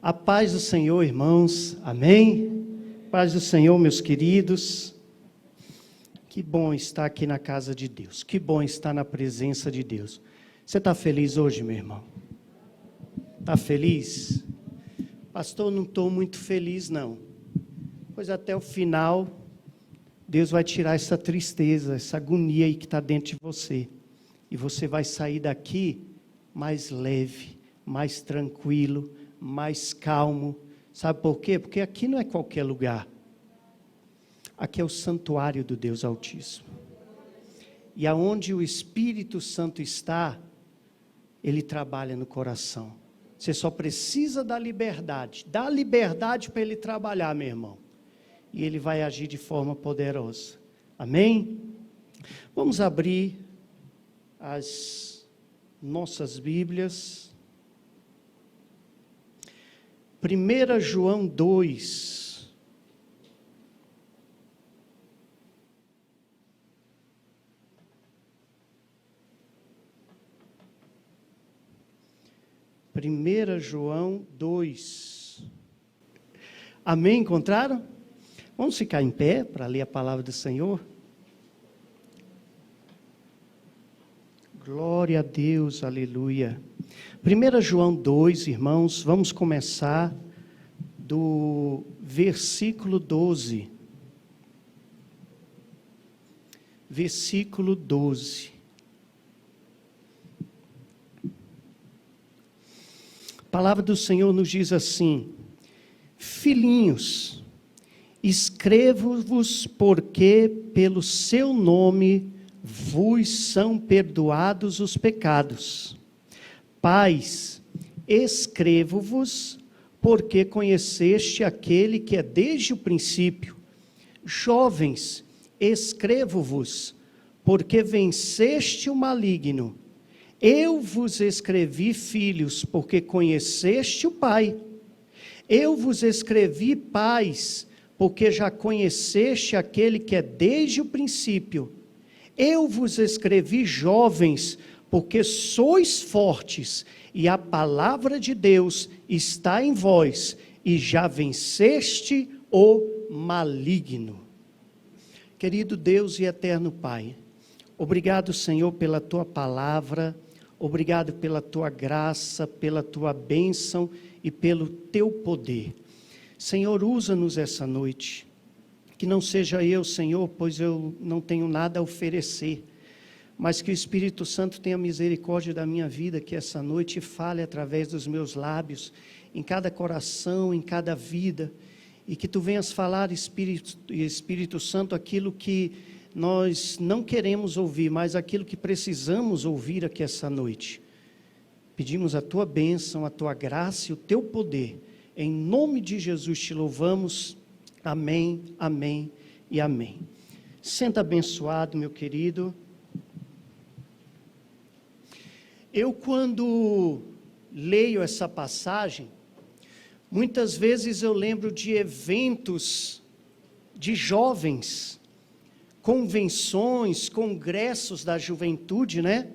A paz do Senhor, irmãos, amém? Paz do Senhor, meus queridos. Que bom estar aqui na casa de Deus, que bom estar na presença de Deus. Você está feliz hoje, meu irmão? Está feliz? Pastor, não estou muito feliz, não. Pois até o final, Deus vai tirar essa tristeza, essa agonia aí que está dentro de você. E você vai sair daqui mais leve, mais tranquilo, mais calmo. Sabe por quê? Porque aqui não é qualquer lugar. Aqui é o santuário do Deus Altíssimo. E aonde o Espírito Santo está, Ele trabalha no coração. Você só precisa da liberdade. Dá liberdade para Ele trabalhar, meu irmão. E Ele vai agir de forma poderosa. Amém? Vamos abrir as nossas Bíblias. 1 João 2. Primeira João 2. Amém? Encontraram? Vamos ficar em pé para ler a palavra do Senhor? Glória a Deus, aleluia. 1 João 2, irmãos, vamos começar do versículo 12. Versículo 12. A palavra do Senhor nos diz assim: Filhinhos, escrevo-vos porque pelo seu nome vos são perdoados os pecados. Pais, escrevo-vos porque conheceste aquele que é desde o princípio. Jovens, escrevo-vos porque venceste o maligno. Eu vos escrevi, filhos, porque conheceste o Pai. Eu vos escrevi, pais, porque já conheceste aquele que é desde o princípio. Eu vos escrevi, jovens, porque sois fortes, e a palavra de Deus está em vós, e já venceste o maligno. Querido Deus e eterno Pai, obrigado, Senhor, pela Tua palavra, obrigado pela Tua graça, pela Tua bênção e pelo Teu poder. Senhor, usa-nos essa noite, que não seja eu, Senhor, pois eu não tenho nada a oferecer, mas que o Espírito Santo tenha misericórdia da minha vida, que essa noite fale através dos meus lábios, em cada coração, em cada vida, e que Tu venhas falar, Espírito Santo, aquilo que nós não queremos ouvir, mas aquilo que precisamos ouvir aqui essa noite. Pedimos a Tua bênção, a Tua graça e o Teu poder. Em nome de Jesus te louvamos. Amém, amém e amém. Senta abençoado, meu querido. Eu, quando leio essa passagem, muitas vezes eu lembro de eventos de jovens, convenções, congressos da juventude, né?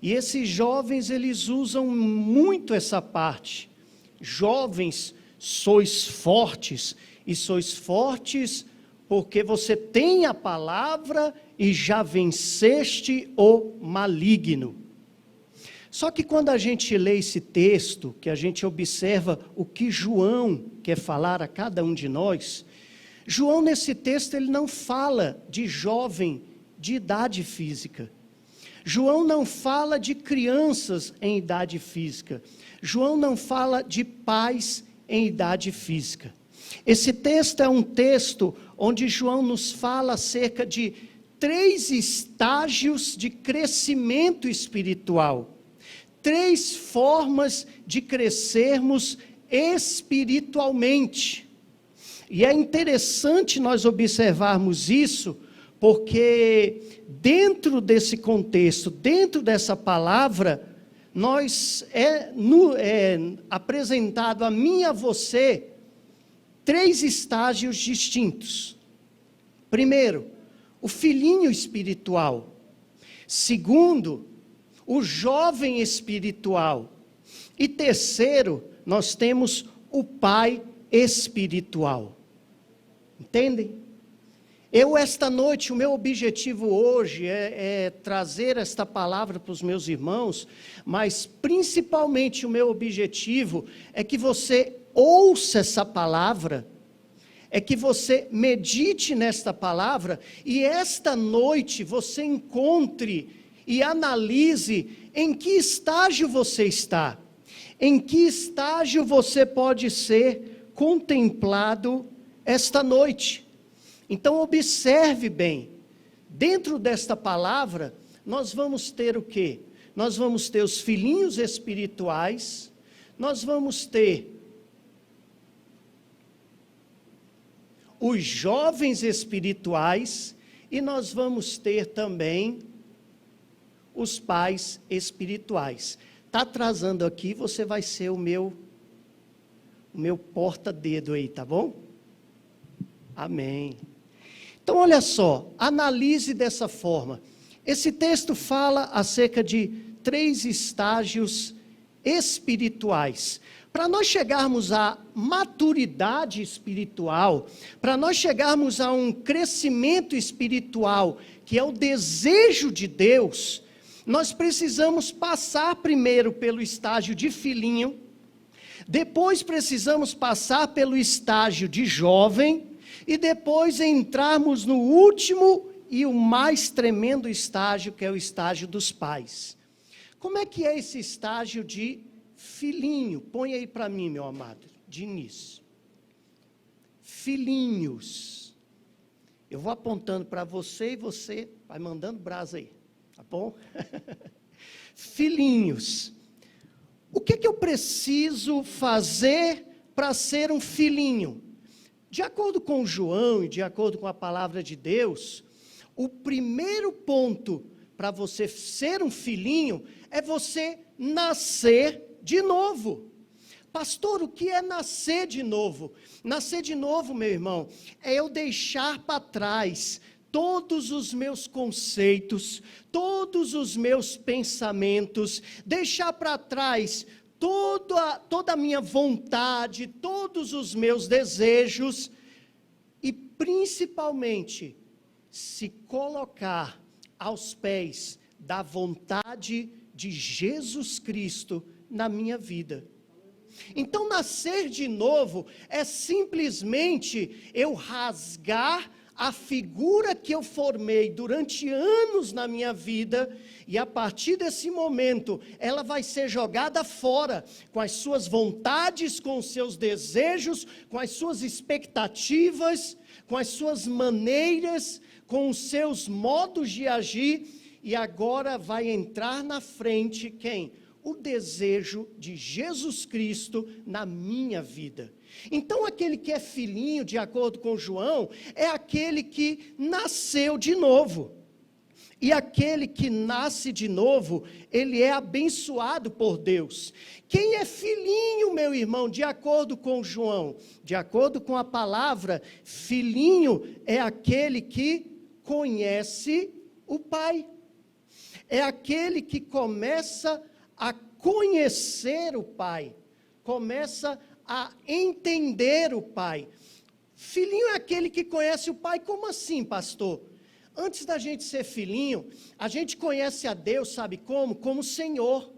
E esses jovens, eles usam muito essa parte. Jovens, sois fortes, e sois fortes porque você tem a palavra e já venceste o maligno. Só que quando a gente lê esse texto, que a gente observa o que João quer falar a cada um de nós, João nesse texto ele não fala de jovem de idade física. João não fala de crianças em idade física. João não fala de pais em idade física. Esse texto é um texto onde João nos fala acerca de 3 estágios de crescimento espiritual. 3 formas de crescermos espiritualmente. E é interessante nós observarmos isso, porque dentro desse contexto, dentro dessa palavra, é apresentado a mim e a você 3 estágios distintos. Primeiro, o filhinho espiritual. Segundo, o jovem espiritual. E terceiro, nós temos o Pai espiritual. Entendem? Esta noite, o meu objetivo hoje é trazer esta palavra para os meus irmãos, mas principalmente o meu objetivo é que você ouça essa palavra, é que você medite nesta palavra, e esta noite você encontre e analise em que estágio você está, em que estágio você pode ser contemplado esta noite. Então observe bem, dentro desta palavra, nós vamos ter o quê? Nós vamos ter os filhinhos espirituais, nós vamos ter os jovens espirituais, e nós vamos ter também os pais espirituais. Está atrasando aqui, você vai ser o meu porta-dedo aí, tá bom? Amém. Então, olha só, analise dessa forma. Esse texto fala acerca de 3 estágios espirituais. Para nós chegarmos à maturidade espiritual, para nós chegarmos a um crescimento espiritual, que é o desejo de Deus, nós precisamos passar primeiro pelo estágio de filhinho, depois precisamos passar pelo estágio de jovem, e depois entrarmos no último e o mais tremendo estágio, que é o estágio dos pais. Como é que é esse estágio de filhinho? Põe aí para mim, meu amado, de início. Filhinhos. Eu vou apontando para você e você vai mandando brasa aí, tá bom? Filhinhos. O que eu preciso fazer para ser um filhinho? De acordo com João e de acordo com a palavra de Deus, o primeiro ponto para você ser um filhinho é você nascer de novo. Pastor, o que é nascer de novo? Nascer de novo, meu irmão, é eu deixar para trás todos os meus conceitos, todos os meus pensamentos, deixar para trás toda a minha vontade, todos os meus desejos, e principalmente se colocar aos pés da vontade de Jesus Cristo na minha vida. Então, nascer de novo é simplesmente eu rasgar a figura que eu formei durante anos na minha vida, e a partir desse momento, ela vai ser jogada fora, com as suas vontades, com os seus desejos, com as suas expectativas, com as suas maneiras, com os seus modos de agir, e agora vai entrar na frente quem? O desejo de Jesus Cristo na minha vida. Então, aquele que é filhinho, de acordo com João, é aquele que nasceu de novo. E aquele que nasce de novo, ele é abençoado por Deus. Quem é filhinho, meu irmão, de acordo com João, de acordo com a palavra, filhinho é aquele que conhece o Pai. É aquele que começa a conhecer o Pai, começa a entender o Pai. Filhinho é aquele que conhece o Pai. Como assim, pastor? Antes da gente ser filhinho, a gente conhece a Deus, sabe como? Como Senhor.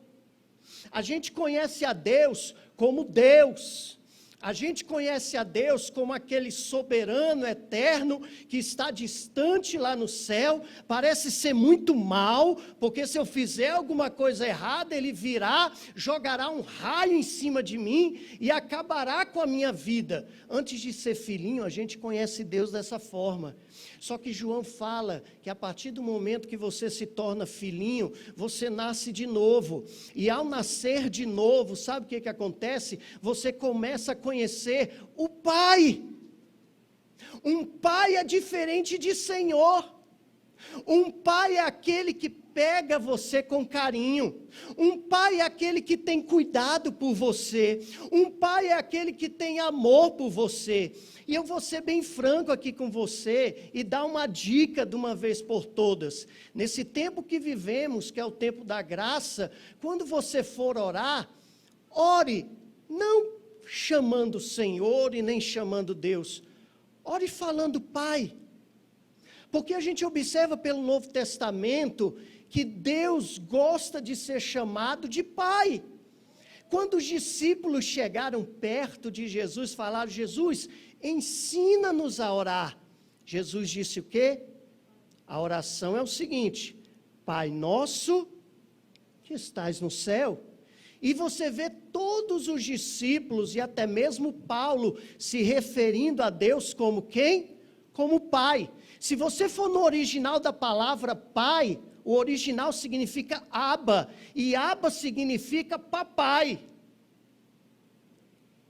A gente conhece a Deus como Deus. A gente conhece a Deus como aquele soberano eterno que está distante lá no céu, parece ser muito mal, porque se eu fizer alguma coisa errada, ele virá, jogará um raio em cima de mim e acabará com a minha vida. Antes de ser filhinho, a gente conhece Deus dessa forma. Só que João fala que a partir do momento que você se torna filhinho, você nasce de novo. E ao nascer de novo, sabe o que acontece? Você começa a conhecer o Pai. Um pai é diferente de Senhor. Um pai é aquele que pega você com carinho. Um pai é aquele que tem cuidado por você. Um pai é aquele que tem amor por você. E eu vou ser bem franco aqui com você e dar uma dica de uma vez por todas. Nesse tempo que vivemos, que é o tempo da graça, quando você for orar, ore, não chamando o Senhor e nem chamando Deus. Ore falando Pai. Porque a gente observa pelo Novo Testamento que Deus gosta de ser chamado de Pai. Quando os discípulos chegaram perto de Jesus, falaram: Jesus, ensina-nos a orar. Jesus disse o quê? A oração é o seguinte: Pai nosso que estás no céu. E você vê todos os discípulos e até mesmo Paulo se referindo a Deus como quem? Como Pai. Se você for no original da palavra Pai, o original significa Abba, e Abba significa papai.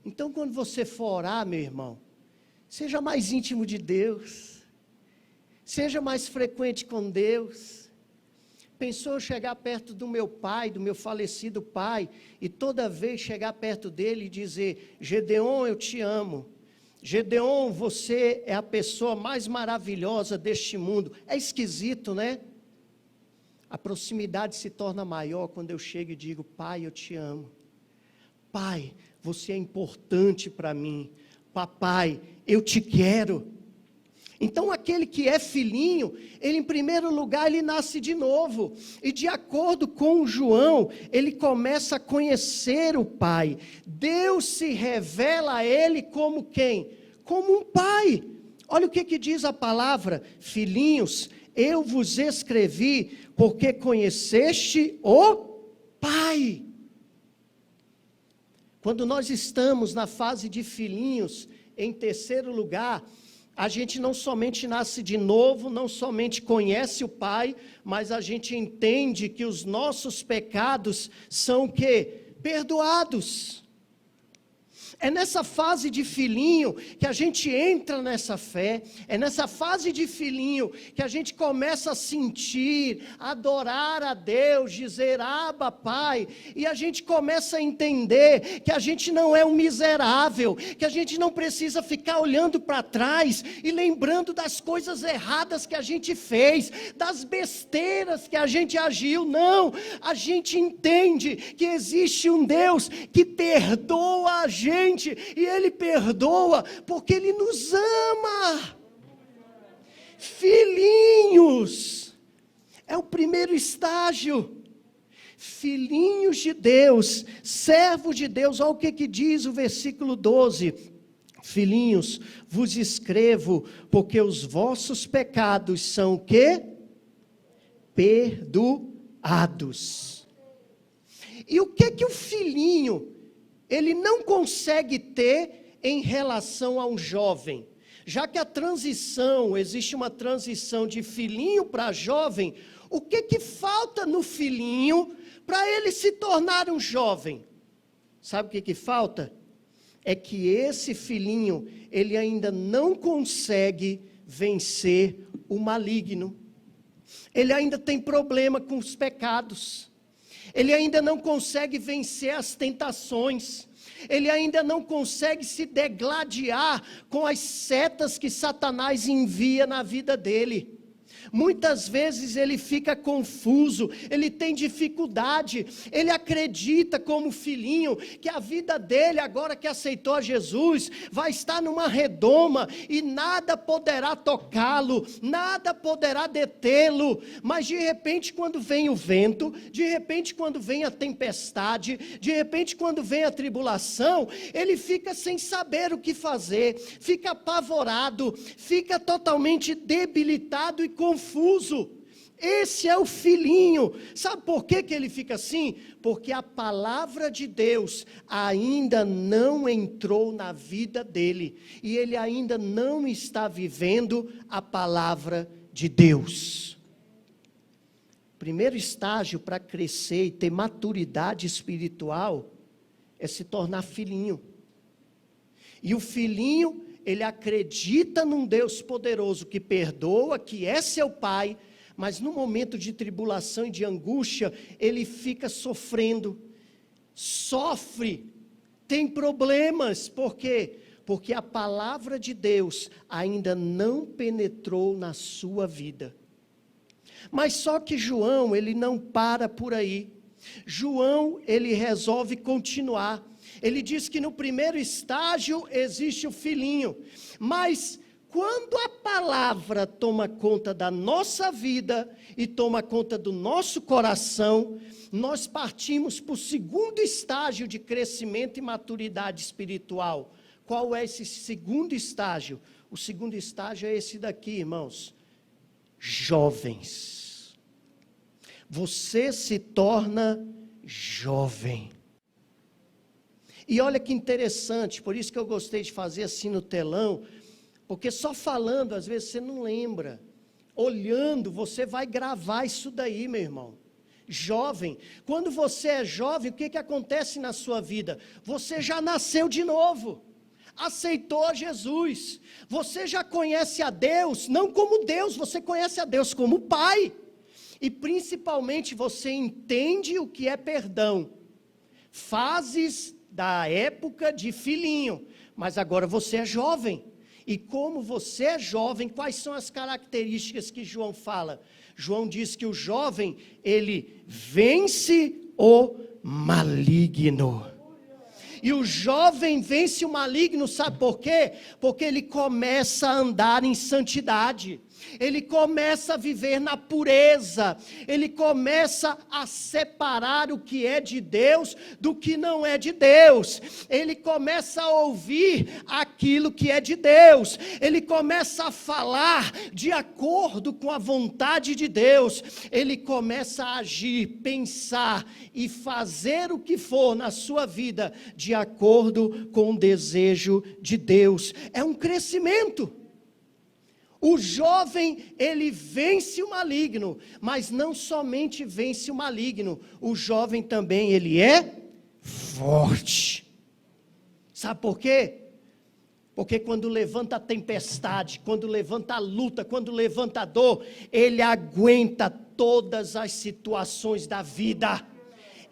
Então, quando você for orar, meu irmão, seja mais íntimo de Deus, seja mais frequente com Deus. Pensou eu chegar perto do meu pai, do meu falecido pai, e toda vez chegar perto dele e dizer: Gedeon, eu te amo. Gedeon, você é a pessoa mais maravilhosa deste mundo. É esquisito, né? A proximidade se torna maior quando eu chego e digo: Pai, eu te amo. Pai, você é importante para mim. Papai, eu te quero. Então aquele que é filhinho, ele em primeiro lugar, ele nasce de novo. E de acordo com João, ele começa a conhecer o Pai. Deus se revela a ele como quem? Como um pai. Olha o que diz a palavra: filhinhos, eu vos escrevi porque conheceste o Pai. Quando nós estamos na fase de filhinhos, em terceiro lugar, a gente não somente nasce de novo, não somente conhece o Pai, mas a gente entende que os nossos pecados são o quê? Perdoados. É nessa fase de filhinho que a gente entra nessa fé, é nessa fase de filhinho que a gente começa a sentir, a adorar a Deus, dizer Abba, Pai, e a gente começa a entender que a gente não é um miserável, que a gente não precisa ficar olhando para trás e lembrando das coisas erradas que a gente fez, das besteiras que a gente agiu. Não, a gente entende que existe um Deus que perdoa a gente, e Ele perdoa porque Ele nos ama. Filhinhos, é o primeiro estágio. Filhinhos de Deus, servos de Deus. Olha o que diz o versículo 12. Filhinhos, vos escrevo porque os vossos pecados são o quê? Perdoados. E o que o filhinho ele não consegue ter em relação a um jovem? Já que a transição, existe uma transição de filhinho para jovem, o que falta no filhinho para ele se tornar um jovem? Sabe o que falta? É que esse filhinho, ele ainda não consegue vencer o maligno. Ele ainda tem problema com os pecados. Ele ainda não consegue vencer as tentações. Ele ainda não consegue se degladiar com as setas que Satanás envia na vida dele. Muitas vezes ele fica confuso, ele tem dificuldade, ele acredita como filhinho, que a vida dele, agora que aceitou a Jesus, vai estar numa redoma, e nada poderá tocá-lo, nada poderá detê-lo, mas de repente quando vem o vento, de repente quando vem a tempestade, de repente quando vem a tribulação, ele fica sem saber o que fazer, fica apavorado, fica totalmente debilitado e confuso. Esse é o filhinho. Sabe por que ele fica assim? Porque a palavra de Deus ainda não entrou na vida dele, e ele ainda não está vivendo a palavra de Deus. Primeiro estágio para crescer e ter maturidade espiritual é se tornar filhinho. E o filhinho, ele acredita num Deus poderoso que perdoa, que é seu pai, mas no momento de tribulação e de angústia, ele fica sofrendo, sofre, tem problemas. Por quê? Porque a palavra de Deus ainda não penetrou na sua vida. Mas só que João, ele não para por aí. João, ele resolve continuar. Ele diz que no primeiro estágio existe o filhinho, mas quando a palavra toma conta da nossa vida e toma conta do nosso coração, nós partimos para o segundo estágio de crescimento e maturidade espiritual. Qual é esse segundo estágio? O segundo estágio é esse daqui, irmãos. Jovens. Você se torna jovem. E olha que interessante, por isso que eu gostei de fazer assim no telão, porque só falando, às vezes você não lembra. Olhando, você vai gravar isso daí, meu irmão. Jovem. Quando você é jovem, o que acontece na sua vida? Você já nasceu de novo. Aceitou Jesus. Você já conhece a Deus, não como Deus, você conhece a Deus como Pai. E principalmente você entende o que é perdão. Fases da época de filhinho, mas agora você é jovem. E como você é jovem, quais são as características que João fala? João diz que o jovem, ele vence o maligno. E o jovem vence o maligno, sabe por quê? Porque ele começa a andar em santidade. Ele começa a viver na pureza, ele começa a separar o que é de Deus do que não é de Deus, ele começa a ouvir aquilo que é de Deus, ele começa a falar de acordo com a vontade de Deus, ele começa a agir, pensar e fazer o que for na sua vida de acordo com o desejo de Deus. É um crescimento. O jovem, ele vence o maligno, mas não somente vence o maligno, o jovem também, ele é forte. Sabe por quê? Porque quando levanta a tempestade, quando levanta a luta, quando levanta a dor, ele aguenta todas as situações da vida.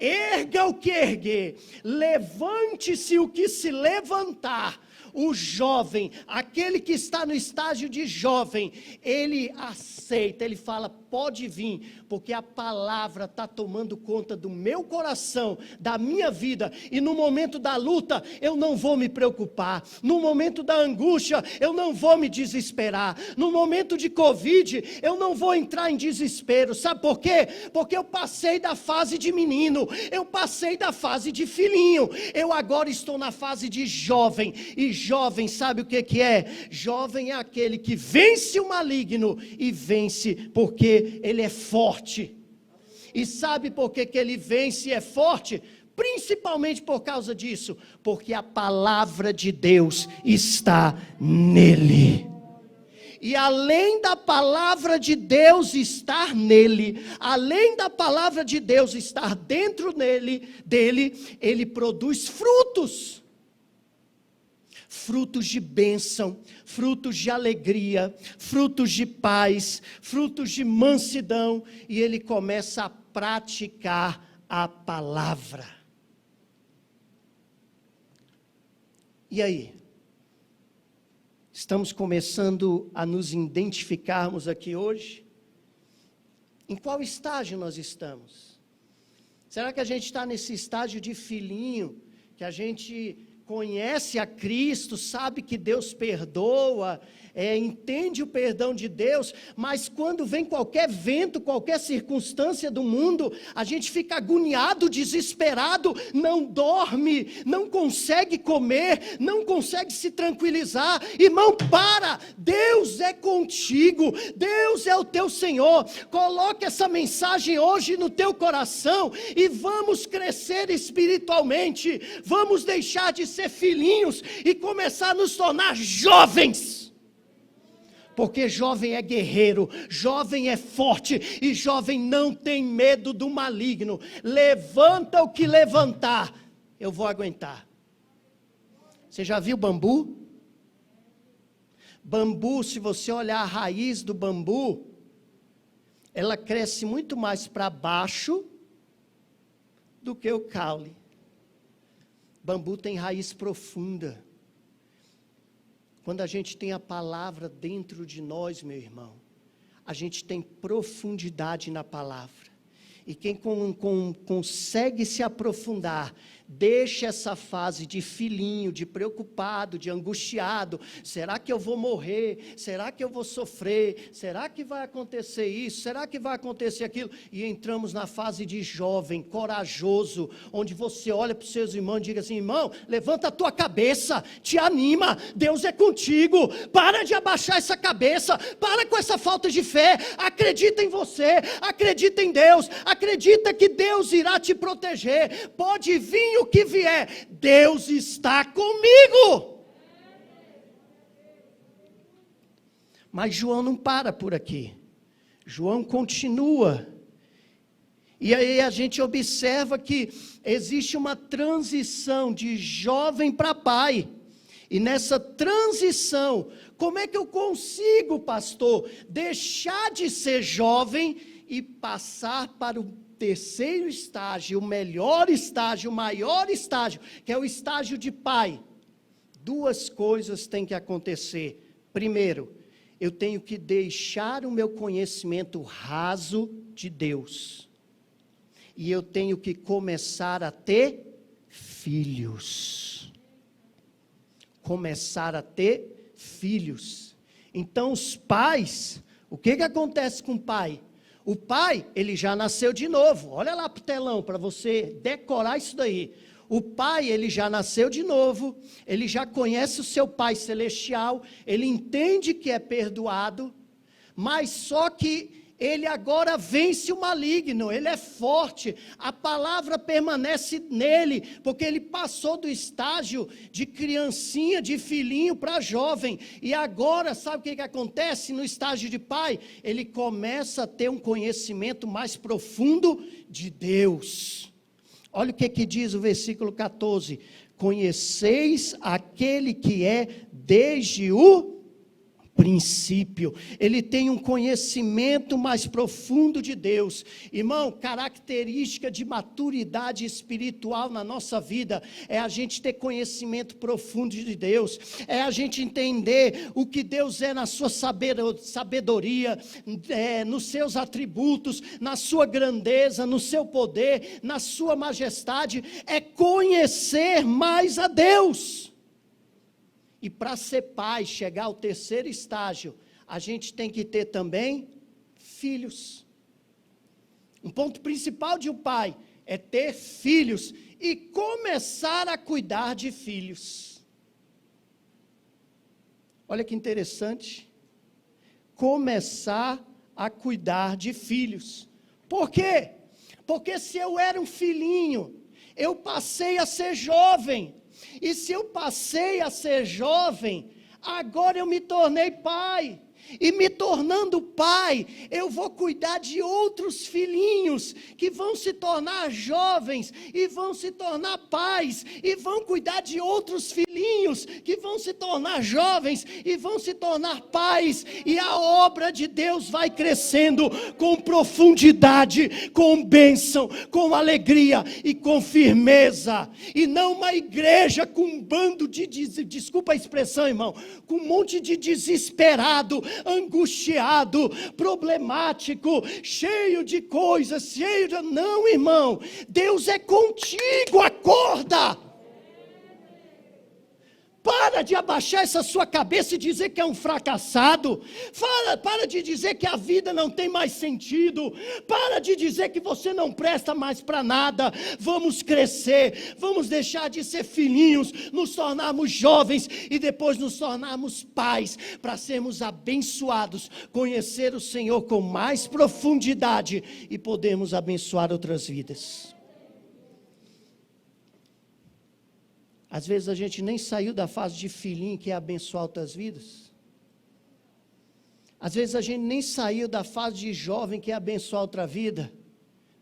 Erga o que erguer, levante-se o que se levantar. O jovem, aquele que está no estágio de jovem, ele aceita, ele fala, pode vir, porque a palavra está tomando conta do meu coração, da minha vida, e no momento da luta, eu não vou me preocupar, no momento da angústia, eu não vou me desesperar, no momento de Covid, eu não vou entrar em desespero, sabe por quê? Porque eu passei da fase de menino, eu passei da fase de filhinho, eu agora estou na fase de jovem, e jovem, sabe o que é? Jovem é aquele que vence o maligno e vence porque ele é forte. E sabe por que ele vence e é forte? Principalmente por causa disso, porque a palavra de Deus está nele. E além da palavra de Deus estar nele, além da palavra de Deus estar dentro dele, ele produz frutos. Frutos de bênção, frutos de alegria, frutos de paz, frutos de mansidão, e ele começa a praticar a palavra. E aí? Estamos começando a nos identificarmos aqui hoje? Em qual estágio nós estamos? Será que a gente está nesse estágio de filhinho, que a gente conhece a Cristo, sabe que Deus perdoa, entende o perdão de Deus, mas quando vem qualquer vento, qualquer circunstância do mundo, a gente fica agoniado, desesperado, não dorme, não consegue comer, não consegue se tranquilizar. Irmão, para! Deus é contigo, Deus é o teu Senhor. Coloque essa mensagem hoje no teu coração e vamos crescer espiritualmente, vamos deixar de ser filhinhos e começar a nos tornar jovens. Porque jovem é guerreiro, jovem é forte e jovem não tem medo do maligno. Levanta o que levantar, eu vou aguentar. Você já viu bambu? Bambu, se você olhar a raiz do bambu, ela cresce muito mais para baixo do que o caule. Bambu tem raiz profunda. Quando a gente tem a palavra dentro de nós, meu irmão, a gente tem profundidade na palavra. E quem consegue se aprofundar, deixa essa fase de filhinho, de preocupado, de angustiado. Será que eu vou morrer? Será que eu vou sofrer? Será que vai acontecer isso? Será que vai acontecer aquilo? E entramos na fase de jovem, corajoso, onde você olha para os seus irmãos e diz assim: irmão, levanta a tua cabeça, te anima, Deus é contigo, para de abaixar essa cabeça, para com essa falta de fé, acredita em você, acredita em Deus, acredita que Deus irá te proteger, pode vir o que vier, Deus está comigo. Mas João não para por aqui, João continua, e aí a gente observa que existe uma transição de jovem para pai, e nessa transição, como é que eu consigo, pastor, deixar de ser jovem e passar para o terceiro estágio, o melhor estágio, o maior estágio, que é o estágio de pai? Duas coisas têm que acontecer. Primeiro, eu tenho que deixar o meu conhecimento raso de Deus, e eu tenho que começar a ter filhos. Começar a ter filhos. Então os pais, o que acontece com o pai? O pai, ele já nasceu de novo. Olha lá para o telão, para você decorar isso daí. O pai, ele já nasceu de novo, ele já conhece o seu pai celestial, ele entende que é perdoado, mas só que ele agora vence o maligno, ele é forte, a palavra permanece nele, porque ele passou do estágio de criancinha, de filhinho para jovem, e agora sabe o que acontece no estágio de pai? Ele começa a ter um conhecimento mais profundo de Deus. Olha o que diz o versículo 14, conheceis aquele que é desde o princípio, ele tem um conhecimento mais profundo de Deus. Irmão, característica de maturidade espiritual na nossa vida, é a gente ter conhecimento profundo de Deus, é a gente entender o que Deus é na sua sabedoria, nos seus atributos, na sua grandeza, no seu poder, na sua majestade, é conhecer mais a Deus. E para ser pai, chegar ao terceiro estágio, a gente tem que ter também filhos. Um ponto principal de um pai é ter filhos e começar a cuidar de filhos. Olha que interessante. Começar a cuidar de filhos. Por quê? Porque se eu era um filhinho, eu passei a ser jovem. E se eu passei a ser jovem, agora eu me tornei pai. E me tornando pai, eu vou cuidar de outros filhinhos que vão se tornar jovens e vão se tornar pais e vão cuidar de outros filhinhos que vão se tornar jovens e vão se tornar pais, e a obra de Deus vai crescendo com profundidade, com bênção, com alegria e com firmeza, e não uma igreja com um bando de, desculpa a expressão, irmão, com um monte de desesperado, angustiado, problemático, cheio de coisas, não, irmão, Deus é contigo, acorda. Para de abaixar essa sua cabeça e dizer que é um fracassado. Para de dizer que a vida não tem mais sentido. Para de dizer que você não presta mais para nada. Vamos crescer, vamos deixar de ser filhinhos, nos tornarmos jovens e depois nos tornarmos pais, para sermos abençoados, conhecer o Senhor com mais profundidade e podermos abençoar outras vidas. Às vezes a gente nem saiu da fase de filhinho, que é abençoar outras vidas. Às vezes a gente nem saiu da fase de jovem, que é abençoar outra vida.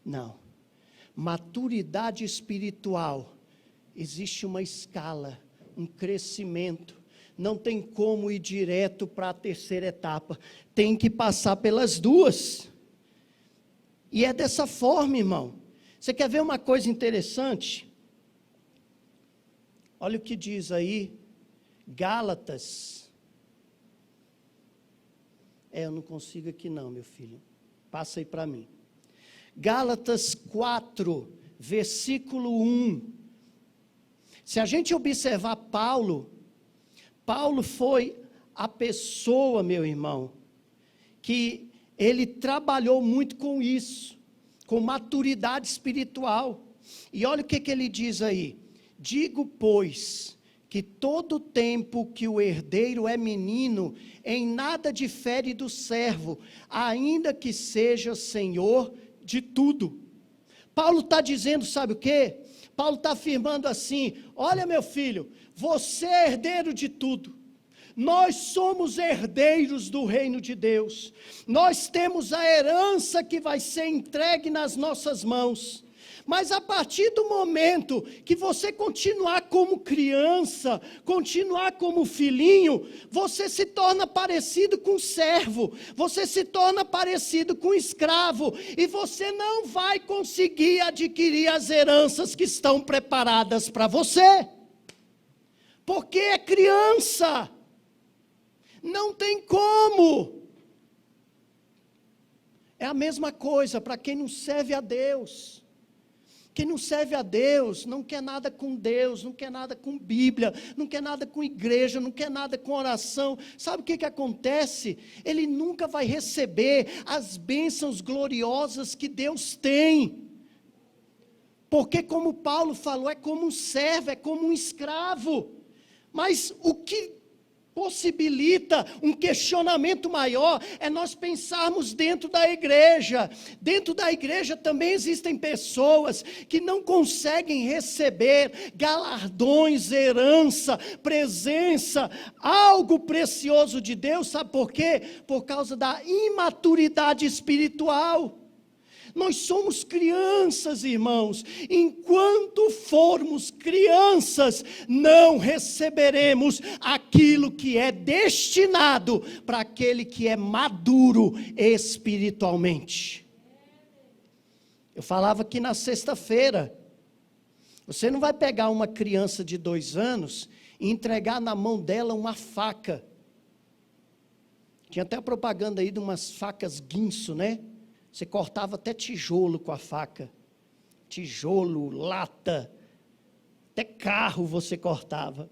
Não. Maturidade espiritual, existe uma escala, um crescimento. Não tem como ir direto para a terceira etapa. Tem que passar pelas duas. E é dessa forma, irmão. Você quer ver uma coisa interessante? Olha o que diz aí, Gálatas. Eu não consigo aqui não, meu filho. Passa aí para mim. Gálatas 4, versículo 1. Se a gente observar Paulo foi a pessoa, meu irmão, que ele trabalhou muito com isso, com maturidade espiritual. E olha o que ele diz aí: digo, pois, que todo tempo que o herdeiro é menino, em nada difere do servo, ainda que seja senhor de tudo. Paulo está dizendo, sabe o quê? Paulo está afirmando assim: olha, meu filho, você é herdeiro de tudo. Nós somos herdeiros do reino de Deus. Nós temos a herança que vai ser entregue nas nossas mãos. Mas a partir do momento que você continuar como criança, continuar como filhinho, você se torna parecido com servo, você se torna parecido com escravo, e você não vai conseguir adquirir as heranças que estão preparadas para você, porque é criança, não tem como. É a mesma coisa para quem não serve a Deus. Quem não serve a Deus, não quer nada com Deus, não quer nada com Bíblia, não quer nada com igreja, não quer nada com oração. Sabe o que acontece? Ele nunca vai receber as bênçãos gloriosas que Deus tem. Porque, como Paulo falou, é como um servo, é como um escravo. Mas o que possibilita um questionamento maior é nós pensarmos dentro da igreja. Dentro da igreja também existem pessoas que não conseguem receber galardões, herança, presença, algo precioso de Deus. Sabe por quê? Por causa da imaturidade espiritual. Nós somos crianças, irmãos. Enquanto formos crianças, não receberemos aquilo que é destinado para aquele que é maduro espiritualmente. Eu falava aqui na sexta-feira, você não vai pegar uma criança de 2 anos e entregar na mão dela uma faca. Tinha até a propaganda aí de umas facas guinso, né? Você cortava até tijolo com a faca. Tijolo, lata, até carro você cortava.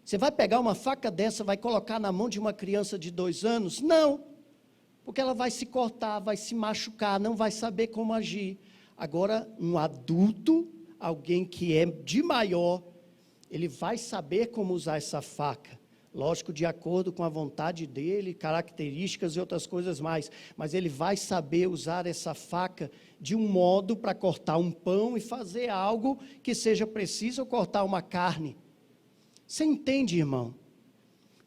Você vai pegar uma faca dessa, vai colocar na mão de uma criança de 2 anos? Não, porque ela vai se cortar, vai se machucar, não vai saber como agir. Agora, um adulto, alguém que é de maior, ele vai saber como usar essa faca. Lógico, de acordo com a vontade dele, características e outras coisas mais. Mas ele vai saber usar essa faca de um modo para cortar um pão e fazer algo que seja preciso, cortar uma carne. Você entende, irmão?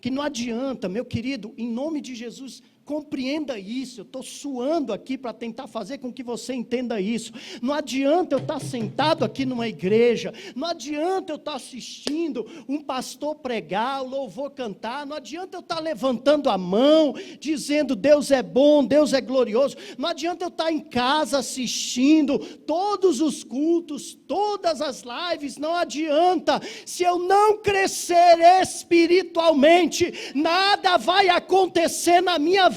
Que não adianta, meu querido, em nome de Jesus, compreenda isso. Eu estou suando aqui para tentar fazer com que você entenda isso. Não adianta eu estar sentado aqui numa igreja, não adianta eu estar assistindo um pastor pregar, o louvor cantar, não adianta eu estar levantando a mão, dizendo Deus é bom, Deus é glorioso, não adianta eu estar em casa assistindo todos os cultos, todas as lives, não adianta. Se eu não crescer espiritualmente, nada vai acontecer na minha vida.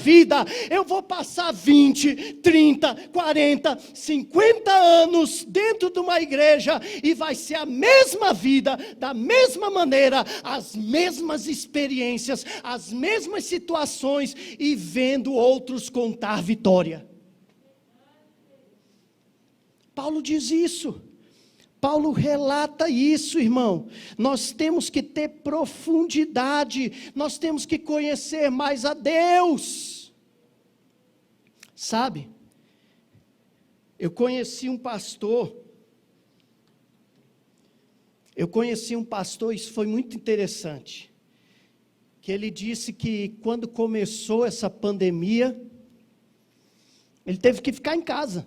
Eu vou passar 20, 30, 40, 50 anos dentro de uma igreja e vai ser a mesma vida, da mesma maneira, as mesmas experiências, as mesmas situações e vendo outros contar vitória. Paulo diz isso. Paulo relata isso, irmão. Nós temos que ter profundidade, nós temos que conhecer mais a Deus. Sabe, eu conheci um pastor, isso foi muito interessante, que ele disse que quando começou essa pandemia, ele teve que ficar em casa,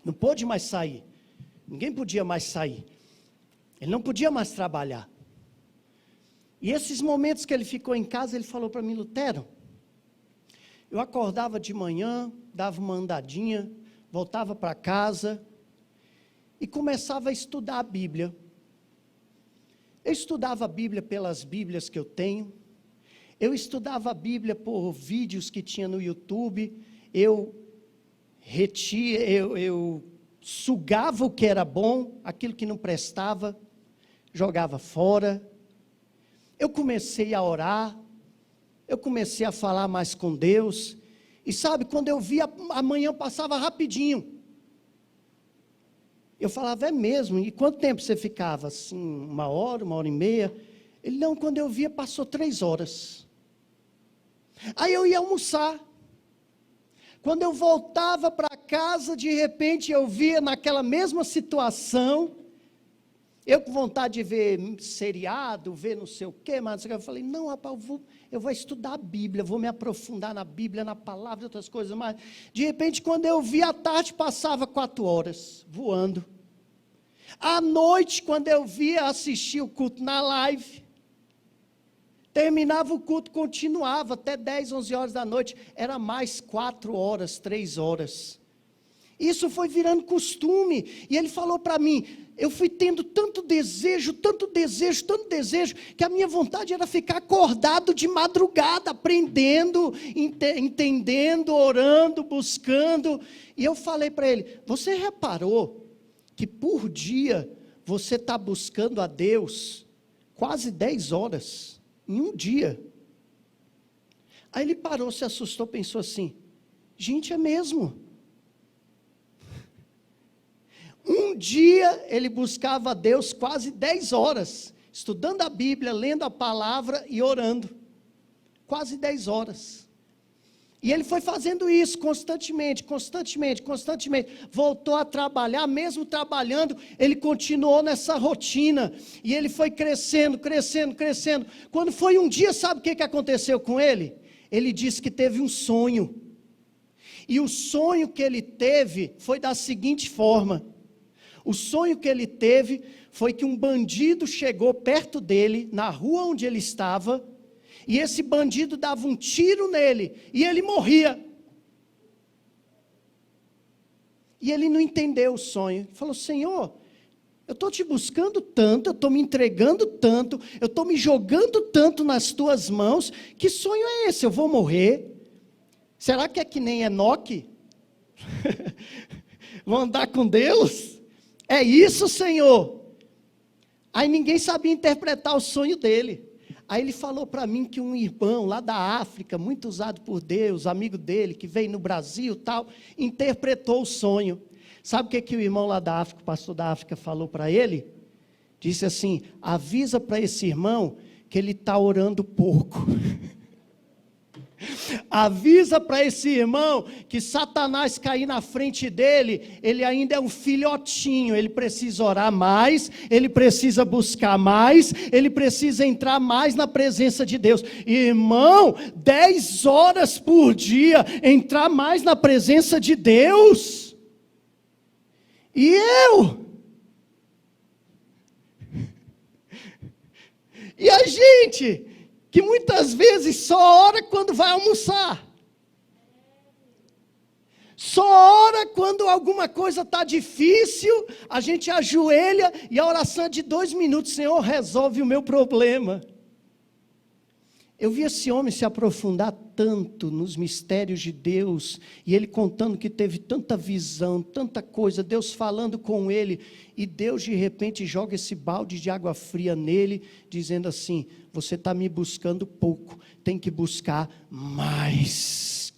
não pôde mais sair. Ninguém podia mais sair. Ele não podia mais trabalhar. E esses momentos que ele ficou em casa, ele falou para mim: Lutero, eu acordava de manhã, dava uma andadinha, voltava para casa e começava a estudar a Bíblia. Eu estudava a Bíblia pelas Bíblias que eu tenho. Eu estudava a Bíblia por vídeos que tinha no YouTube. Eu eu sugava o que era bom, aquilo que não prestava, jogava fora. Eu comecei a orar, eu comecei a falar mais com Deus, e sabe, quando eu via, a manhã passava rapidinho. Eu falava, é mesmo? E quanto tempo você ficava? Assim, 1 hora e meia? Ele, não, quando eu via, passou 3 horas. Aí eu ia almoçar. Quando eu voltava para casa, de repente eu via naquela mesma situação, eu com vontade de ver seriado, ver não sei o quê, mas eu falei, não, rapaz, eu vou estudar a Bíblia, vou me aprofundar na Bíblia, na palavra e outras coisas, mas de repente quando eu vi à tarde, passava 4 horas, voando. À noite, quando eu via assistir o culto na live, terminava o culto, continuava até 10, 11 horas da noite, era mais 4 horas, 3 horas. Isso foi virando costume, e ele falou para mim, eu fui tendo tanto desejo, que a minha vontade era ficar acordado de madrugada, aprendendo, entendendo, orando, buscando. E eu falei para ele, você reparou que por dia você está buscando a Deus quase 10 horas, em um dia? Aí ele parou, se assustou, pensou assim, gente, é mesmo. Um dia ele buscava a Deus quase 10 horas, estudando a Bíblia, lendo a palavra e orando, quase 10 horas, e ele foi fazendo isso constantemente, voltou a trabalhar, mesmo trabalhando, ele continuou nessa rotina, e ele foi crescendo, quando foi um dia, sabe o que aconteceu com ele? Ele disse que teve um sonho, e o sonho que ele teve, foi da seguinte forma, o sonho que ele teve foi que um bandido chegou perto dele, na rua onde ele estava, e esse bandido dava um tiro nele, e ele morria. E ele não entendeu o sonho, ele falou, Senhor, eu estou te buscando tanto, eu estou me entregando tanto, eu estou me jogando tanto nas tuas mãos, que sonho é esse? Eu vou morrer? Será que é que nem Enoque? Vou andar com Deus? É isso, Senhor? Aí ninguém sabia interpretar o sonho dele. Aí ele falou para mim que um irmão lá da África, muito usado por Deus, amigo dele, que veio no Brasil tal, interpretou o sonho. Sabe o que o irmão lá da África, o pastor da África, falou para ele? Disse assim, avisa para esse irmão que ele está orando pouco. Avisa para esse irmão que Satanás cair na frente dele, ele ainda é um filhotinho, ele precisa orar mais, ele precisa buscar mais, ele precisa entrar mais na presença de Deus. Irmão, 10 horas por dia, entrar mais na presença de Deus. E eu? E a gente que muitas vezes só ora quando vai almoçar, só ora quando alguma coisa está difícil, a gente ajoelha e a oração é de 2 minutos, Senhor, resolve o meu problema. Eu vi esse homem se aprofundar tanto nos mistérios de Deus, e ele contando que teve tanta visão, tanta coisa, Deus falando com ele, e Deus de repente joga esse balde de água fria nele, dizendo assim, você está me buscando pouco, tem que buscar mais.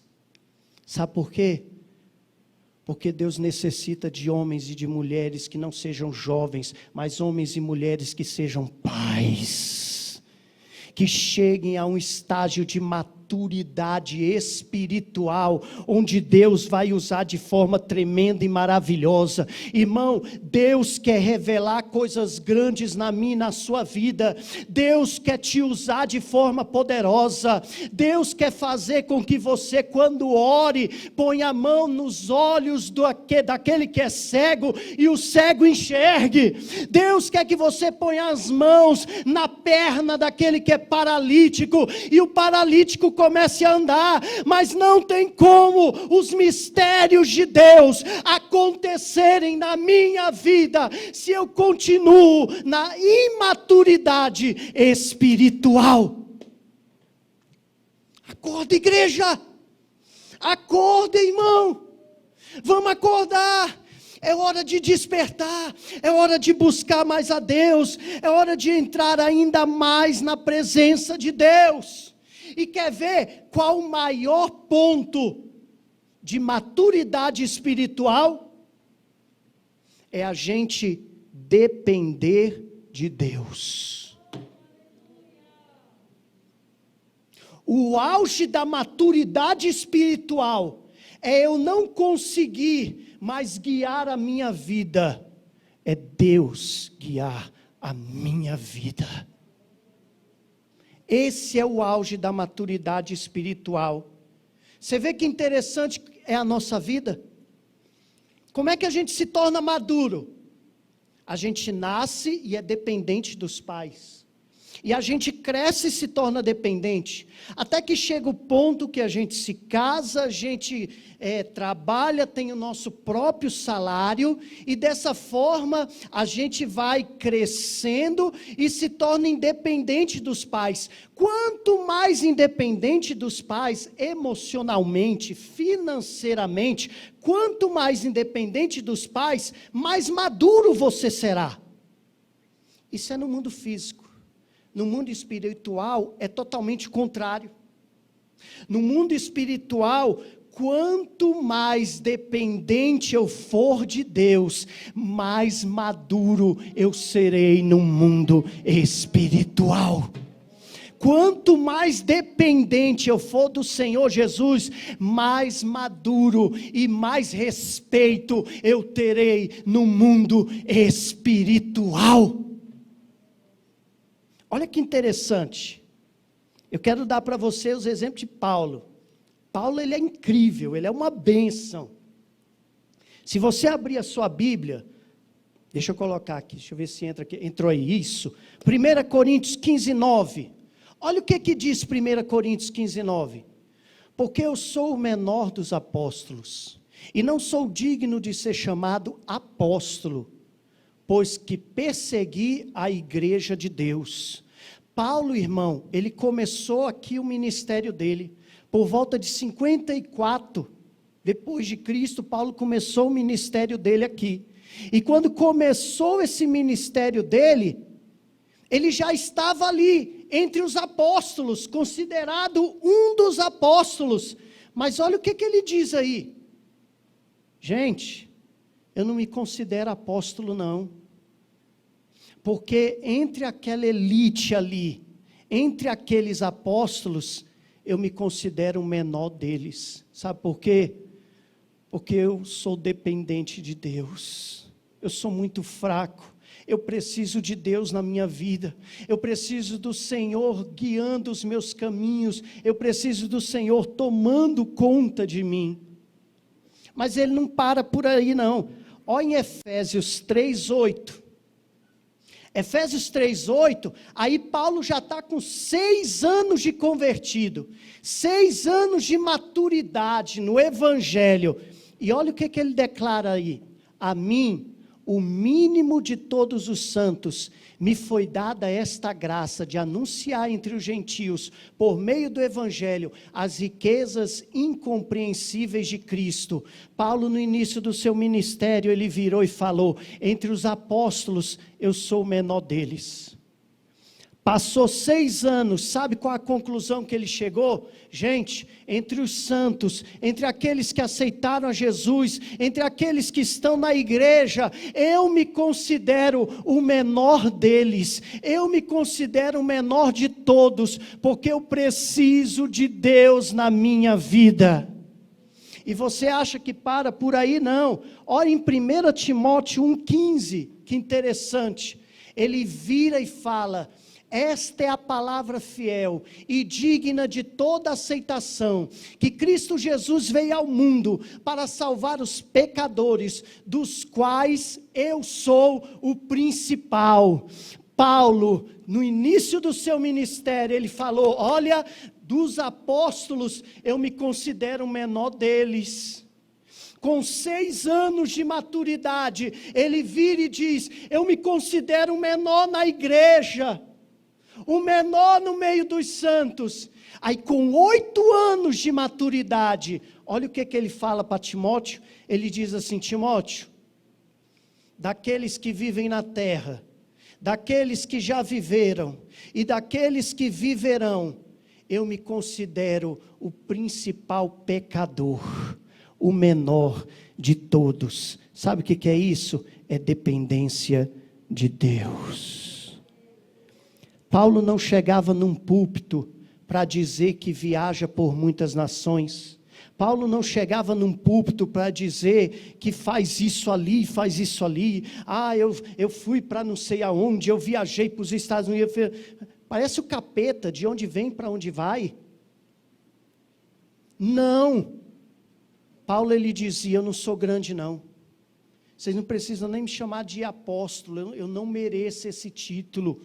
Sabe por quê? Porque Deus necessita de homens e de mulheres que não sejam jovens, mas homens e mulheres que sejam pais, que cheguem a um estágio de maturidade espiritual, onde Deus vai usar de forma tremenda e maravilhosa. Irmão, Deus quer revelar coisas grandes na minha e na sua vida. Deus quer te usar de forma poderosa. Deus quer fazer com que você, quando ore, ponha a mão nos olhos daquele que é cego, e o cego enxergue. Deus quer que você ponha as mãos na perna daquele que é paralítico, e o paralítico comece a andar. Mas não tem como os mistérios de Deus acontecerem na minha vida se eu continuo na imaturidade espiritual. Acorda, igreja, acorda, irmão. Vamos acordar. É hora de despertar, é hora de buscar mais a Deus, é hora de entrar ainda mais na presença de Deus. E quer ver qual o maior ponto de maturidade espiritual? É a gente depender de Deus. O auge da maturidade espiritual é eu não conseguir mais guiar a minha vida, é Deus guiar a minha vida. Esse é o auge da maturidade espiritual. Você vê que interessante é a nossa vida? Como é que a gente se torna maduro? A gente nasce e é dependente dos pais. E a gente cresce e se torna dependente. Até que chega o ponto que a gente se casa, a gente trabalha, tem o nosso próprio salário. E dessa forma a gente vai crescendo e se torna independente dos pais. Quanto mais independente dos pais, emocionalmente, financeiramente, quanto mais independente dos pais, mais maduro você será. Isso é no mundo físico. No mundo espiritual é totalmente contrário. No mundo espiritual, quanto mais dependente eu for de Deus, mais maduro eu serei no mundo espiritual. Quanto mais dependente eu for do Senhor Jesus, mais maduro e mais respeito eu terei no mundo espiritual. Olha que interessante. Eu quero dar para você os exemplos de Paulo. Paulo, ele é incrível, ele é uma bênção. Se você abrir a sua Bíblia, deixa eu colocar aqui, deixa eu ver se entra aqui, entrou aí, isso. 1 Coríntios 15, 9. Olha o que diz 1 Coríntios 15, 9. Porque eu sou o menor dos apóstolos, e não sou digno de ser chamado apóstolo, pois que persegui a igreja de Deus. Paulo, irmão, ele começou aqui o ministério dele, por volta de 54, depois de Cristo, Paulo começou o ministério dele aqui. E quando começou esse ministério dele, ele já estava ali, entre os apóstolos, considerado um dos apóstolos. Mas olha o que ele diz aí. Gente, eu não me considero apóstolo não, porque entre aquela elite ali, entre aqueles apóstolos, eu me considero o menor deles. Sabe por quê? Porque eu sou dependente de Deus, eu sou muito fraco, eu preciso de Deus na minha vida, eu preciso do Senhor guiando os meus caminhos, eu preciso do Senhor tomando conta de mim. Mas ele não para por aí não. Olha em Efésios 3:8. Efésios 3:8, aí Paulo já está com 6 anos de convertido, 6 anos de maturidade no Evangelho. E olha o que ele declara aí. A mim, o mínimo de todos os santos, me foi dada esta graça de anunciar entre os gentios, por meio do Evangelho, as riquezas incompreensíveis de Cristo. Paulo, no início do seu ministério, ele virou e falou, entre os apóstolos, eu sou o menor deles. Passou 6 anos, sabe qual a conclusão que ele chegou? Gente, entre os santos, entre aqueles que aceitaram a Jesus, entre aqueles que estão na igreja, eu me considero o menor deles, eu me considero o menor de todos, porque eu preciso de Deus na minha vida. E você acha que para por aí? Não. Olha em 1 Timóteo 1,15, que interessante, ele vira e fala, esta é a palavra fiel e digna de toda aceitação, que Cristo Jesus veio ao mundo para salvar os pecadores, dos quais eu sou o principal. Paulo, no início do seu ministério, ele falou, olha, dos apóstolos, eu me considero o menor deles. Com 6 anos de maturidade, ele vira e diz, eu me considero o menor na igreja. o menor no meio dos santos. Aí com 8 anos de maturidade, olha o que ele fala para Timóteo. Ele diz assim: Timóteo, daqueles que vivem na terra, daqueles que já viveram e daqueles que viverão, eu me considero o principal pecador, o menor de todos. Sabe o que é isso? É dependência de Deus. Paulo não chegava num púlpito para dizer que viaja por muitas nações. Paulo não chegava num púlpito para dizer que faz isso ali, faz isso ali. Eu fui para não sei aonde, eu viajei para os Estados Unidos. Parece o capeta, de onde vem para onde vai. Não. Paulo, ele dizia: eu não sou grande não. Vocês não precisam nem me chamar de apóstolo, eu não mereço esse título.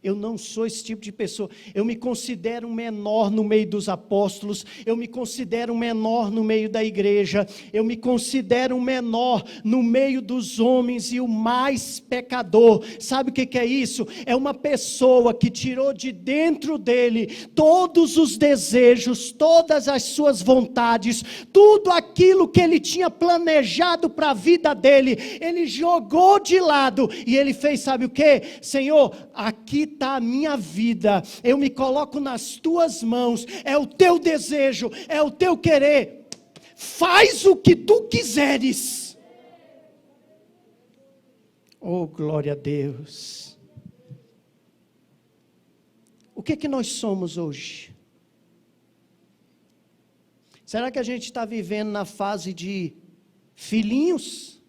Eu não sou esse tipo de pessoa. Eu me considero um menor no meio dos apóstolos. Eu me considero um menor no meio da igreja. Eu me considero um menor no meio dos homens e o mais pecador. Sabe o que é isso? É uma pessoa que tirou de dentro dele todos os desejos, todas as suas vontades, tudo aquilo que ele tinha planejado para a vida dele, ele jogou de lado e ele fez, sabe o que? Senhor, aqui está a minha vida, eu me coloco nas tuas mãos, é o teu desejo, é o teu querer, faz o que tu quiseres. Oh, glória a Deus. O que nós somos hoje? Será que a gente está vivendo na fase de filhinhos?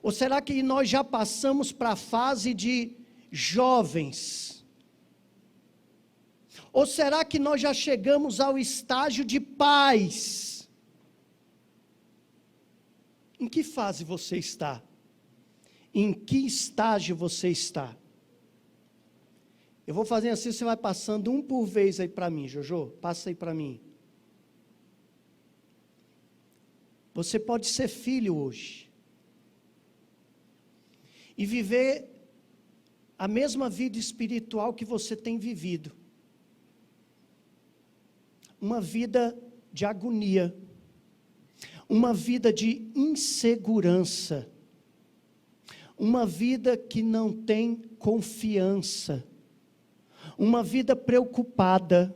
Ou será que nós já passamos para a fase de jovens? Ou será que nós já chegamos ao estágio de pais? Em que fase você está? Em que estágio você está? Eu vou fazer assim, você vai passando um por vez aí para mim, Jojo, passa aí para mim. Você pode ser filho hoje e viver a mesma vida espiritual que você tem vivido. Uma vida de agonia, uma vida de insegurança, uma vida que não tem confiança, uma vida preocupada,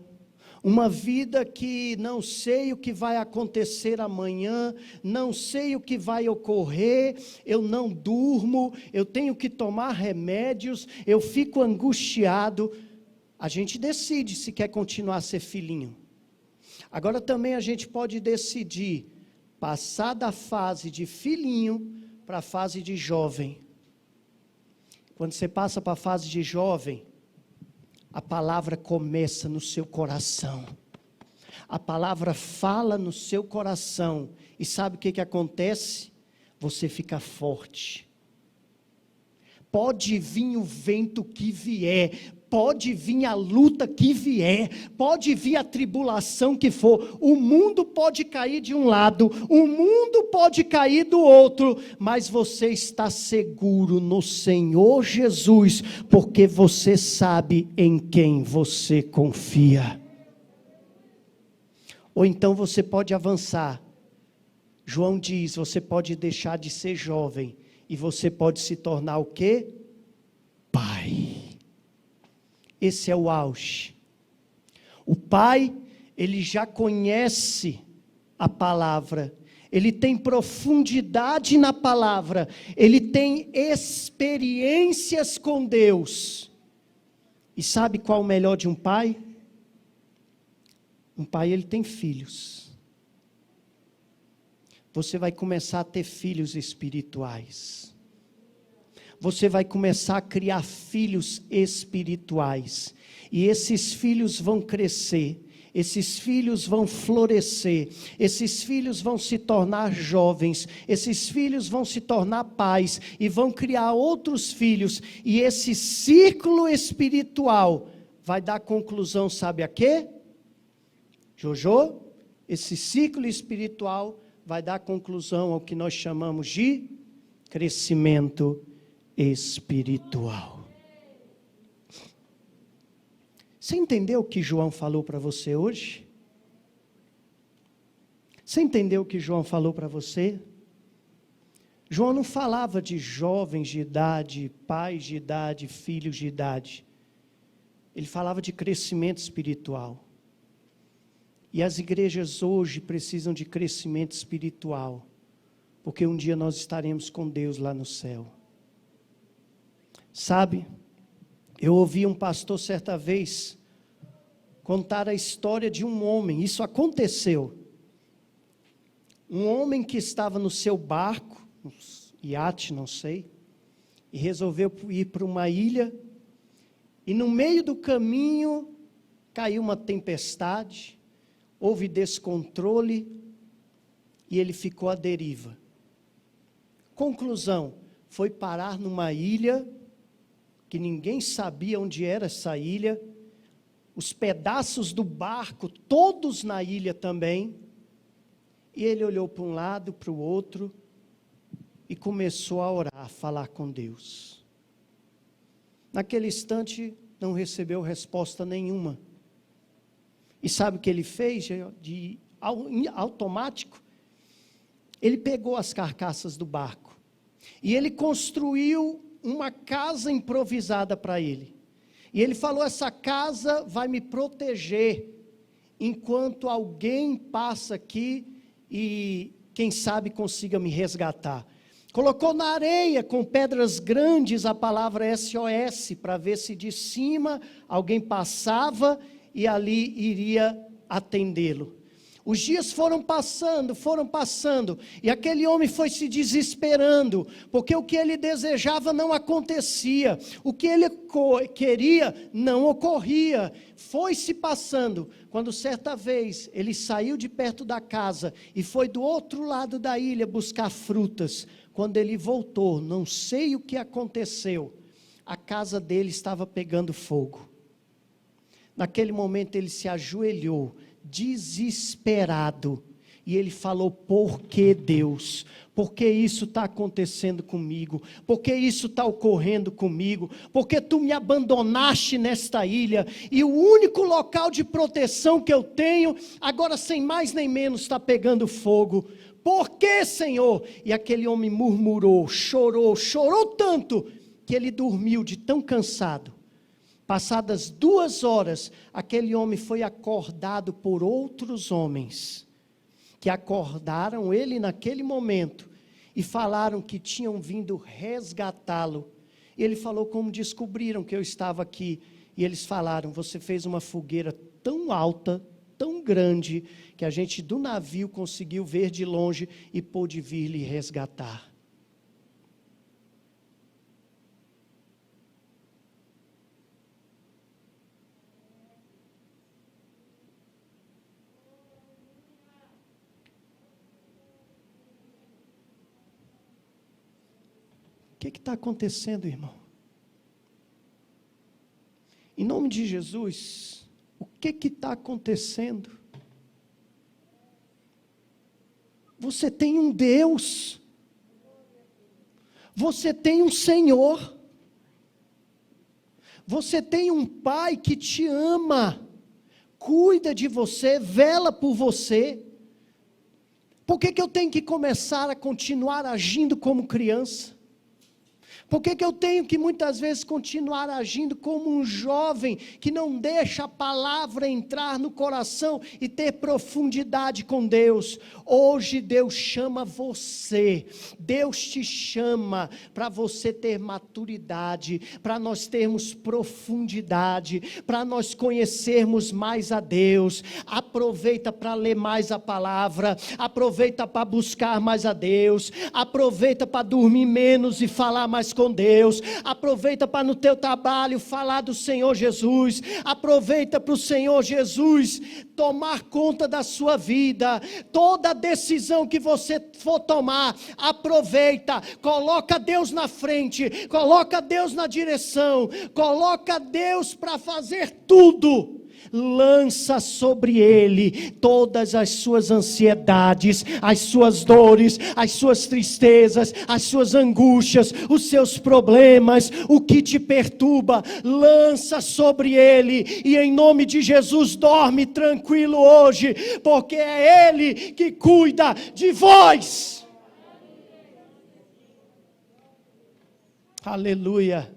uma vida que não sei o que vai acontecer amanhã, não sei o que vai ocorrer, eu não durmo, eu tenho que tomar remédios, eu fico angustiado. A gente decide se quer continuar a ser filhinho. Agora também a gente pode decidir passar da fase de filhinho para a fase de jovem. Quando você passa para a fase de jovem, a palavra começa no seu coração. A palavra fala no seu coração. E sabe o que acontece? Você fica forte. Pode vir o vento que vier, pode vir a luta que vier, pode vir a tribulação que for, o mundo pode cair de um lado, o mundo pode cair do outro, mas você está seguro no Senhor Jesus, porque você sabe em quem você confia. Ou então você pode avançar. João diz, você pode deixar de ser jovem, e você pode se tornar o quê? Pai. Esse é o auge. O pai, ele já conhece a palavra, ele tem profundidade na palavra, ele tem experiências com Deus. E sabe qual é o melhor de um pai? Um pai, ele tem filhos. Você vai começar a ter filhos espirituais. Você vai começar a criar filhos espirituais. E esses filhos vão crescer. Esses filhos vão florescer. Esses filhos vão se tornar jovens. Esses filhos vão se tornar pais. E vão criar outros filhos. E esse ciclo espiritual vai dar conclusão, sabe a quê? Jojo? Esse ciclo espiritual vai dar conclusão ao que nós chamamos de crescimento espiritual. Você entendeu o que João falou para você hoje? Você entendeu o que João falou para você? João não falava de jovens de idade, pais de idade, filhos de idade. Ele falava de crescimento espiritual. E as igrejas hoje precisam de crescimento espiritual, porque um dia nós estaremos com Deus lá no céu. Sabe, eu ouvi um pastor certa vez contar a história de um homem, isso aconteceu. Um homem que estava no seu barco, um iate, não sei, e resolveu ir para uma ilha, e no meio do caminho caiu uma tempestade, houve descontrole e ele ficou à deriva. Conclusão, foi parar numa ilha que ninguém sabia onde era essa ilha, os pedaços do barco, todos na ilha também, e ele olhou para um lado, para o outro, e começou a orar, a falar com Deus. Naquele instante, não recebeu resposta nenhuma. E sabe o que ele fez? De automático, ele pegou as carcaças do barco, e ele construiu uma casa improvisada para ele. E ele falou, essa casa vai me proteger, enquanto alguém passa aqui, e quem sabe consiga me resgatar. Colocou na areia com pedras grandes a palavra SOS, para ver se de cima alguém passava e ali iria atendê-lo. Os dias foram passando, e aquele homem foi se desesperando, porque o que ele desejava não acontecia, o que ele queria não ocorria, foi se passando, quando certa vez ele saiu de perto da casa, e foi do outro lado da ilha buscar frutas. Quando ele voltou, não sei o que aconteceu, a casa dele estava pegando fogo. Naquele momento ele se ajoelhou, desesperado, e ele falou, por que Deus? Por que isso está acontecendo comigo? Por que isso está ocorrendo comigo? Porque tu me abandonaste nesta ilha, e o único local de proteção que eu tenho, agora sem mais nem menos está pegando fogo. Por que, Senhor? E aquele homem murmurou, chorou tanto, que ele dormiu de tão cansado. Passadas 2 horas, aquele homem foi acordado por outros homens, que acordaram ele naquele momento, e falaram que tinham vindo resgatá-lo. E ele falou, como descobriram que eu estava aqui? E eles falaram, você fez uma fogueira tão alta, tão grande, que a gente do navio conseguiu ver de longe, e pôde vir lhe resgatar. O que está acontecendo, irmão? Em nome de Jesus, o que está acontecendo? Você tem um Deus, você tem um Senhor, você tem um Pai que te ama, cuida de você, vela por você. Por que eu tenho que começar a continuar agindo como criança? Por que eu tenho que muitas vezes continuar agindo como um jovem que não deixa a palavra entrar no coração e ter profundidade com Deus? Hoje Deus chama você, Deus te chama para você ter maturidade, para nós termos profundidade, para nós conhecermos mais a Deus. Aproveita para ler mais a palavra, aproveita para buscar mais a Deus, aproveita para dormir menos e falar mais com Deus, aproveita para no teu trabalho falar do Senhor Jesus, aproveita para o Senhor Jesus tomar conta da sua vida. Toda decisão que você for tomar, aproveita, coloca Deus na frente, coloca Deus na direção, coloca Deus para fazer tudo. lança sobre ele todas as suas ansiedades, as suas dores, as suas tristezas, as suas angústias, os seus problemas, o que te perturba, lança sobre ele, e em nome de Jesus dorme tranquilo hoje, porque é ele que cuida de vós. Aleluia.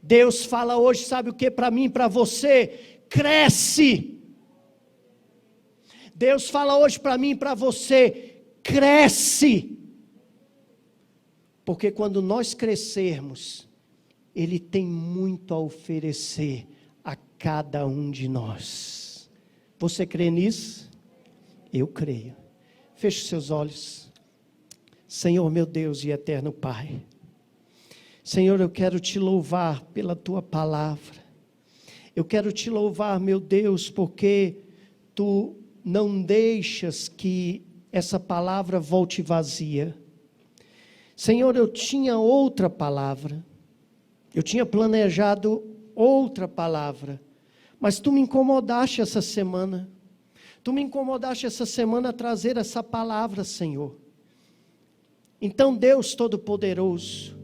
Deus fala hoje, sabe o que para mim e para você? Cresce. Deus fala hoje para mim e para você, cresce. Porque quando nós crescermos, Ele tem muito a oferecer a cada um de nós. Você crê nisso? Eu creio. Feche seus olhos. Senhor meu Deus e eterno Pai, Senhor, eu quero te louvar pela tua palavra. Eu quero te louvar, meu Deus, porque tu não deixas que essa palavra volte vazia. Senhor, eu tinha outra palavra. Eu tinha planejado outra palavra, mas tu me incomodaste essa semana. Tu me incomodaste essa semana a trazer essa palavra, Senhor. Então, Deus Todo-Poderoso,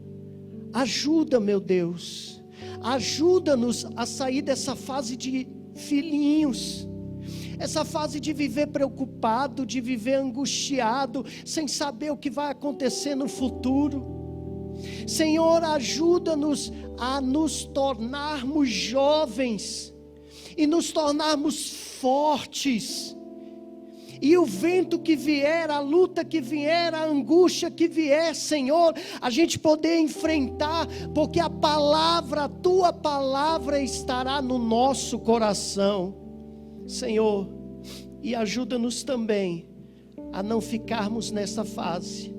ajuda, meu Deus, ajuda-nos a sair dessa fase de filhinhos, essa fase de viver preocupado, de viver angustiado, sem saber o que vai acontecer no futuro. Senhor, ajuda-nos a nos tornarmos jovens e nos tornarmos fortes. E o vento que vier, a luta que vier, a angústia que vier, Senhor, a gente poder enfrentar, porque a palavra, a tua palavra estará no nosso coração, Senhor. E ajuda-nos também a não ficarmos nessa fase,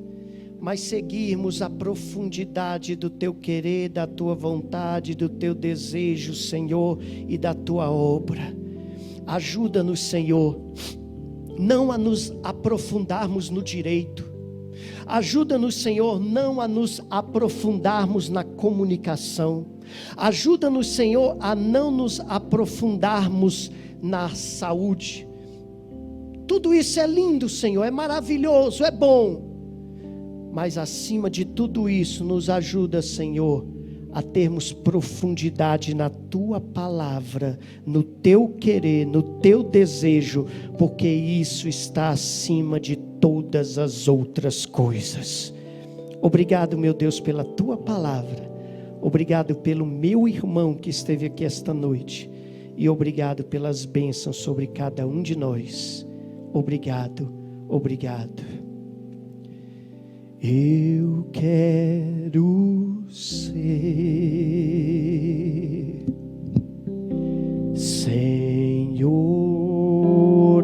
mas seguirmos a profundidade do teu querer, da tua vontade, do teu desejo, Senhor, e da tua obra. Ajuda-nos, Senhor, não a nos aprofundarmos no direito. Ajuda-nos, Senhor, não a nos aprofundarmos na comunicação. Ajuda-nos, Senhor, a não nos aprofundarmos na saúde. Tudo isso é lindo, Senhor, é maravilhoso, é bom. Mas acima de tudo isso, nos ajuda, Senhor, a termos profundidade na tua palavra, no teu querer, no teu desejo, porque isso está acima de todas as outras coisas. Obrigado, meu Deus, pela tua palavra. Obrigado pelo meu irmão que esteve aqui esta noite. E obrigado pelas bênçãos sobre cada um de nós. Obrigado, obrigado. Eu quero ser, Senhor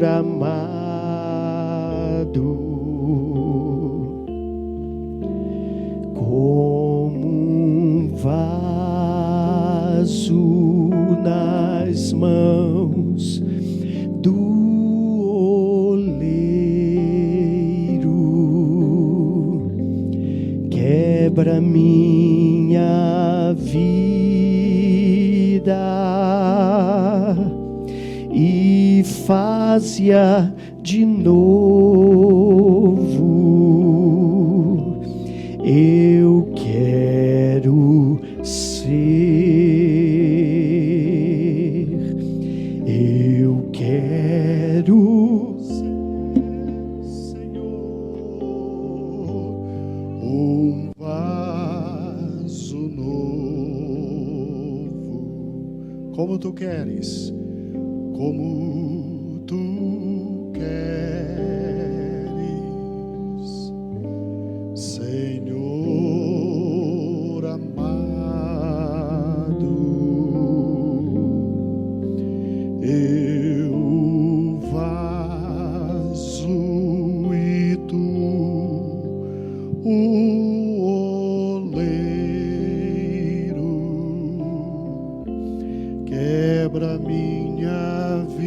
amado, como um vaso nas mãos do quebra minha vida e faz-a de novo. Eu quero ser, eu quero ser, um vaso novo, como tu queres, como tu queres, Senhor amado. Eu vaso e tu o oleiro, quebra minha vida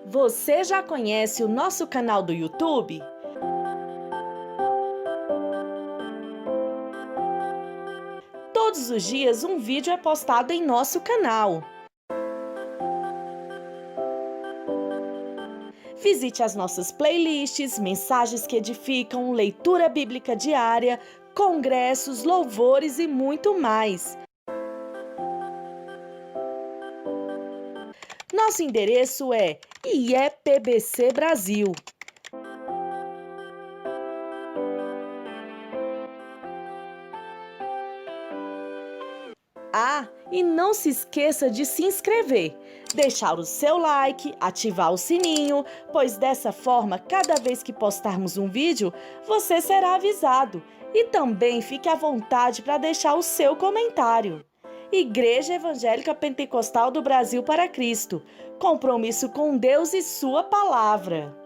Você já conhece o nosso canal do YouTube? Todos os dias um vídeo é postado em nosso canal. Visite as nossas playlists, mensagens que edificam, leitura bíblica diária, congressos, louvores e muito mais. Nosso endereço é IEPBC Brasil. Ah, e não se esqueça de se inscrever, deixar o seu like, ativar o sininho, pois dessa forma, cada vez que postarmos um vídeo, você será avisado. E também fique à vontade para deixar o seu comentário. Igreja Evangélica Pentecostal do Brasil para Cristo. Compromisso com Deus e Sua Palavra.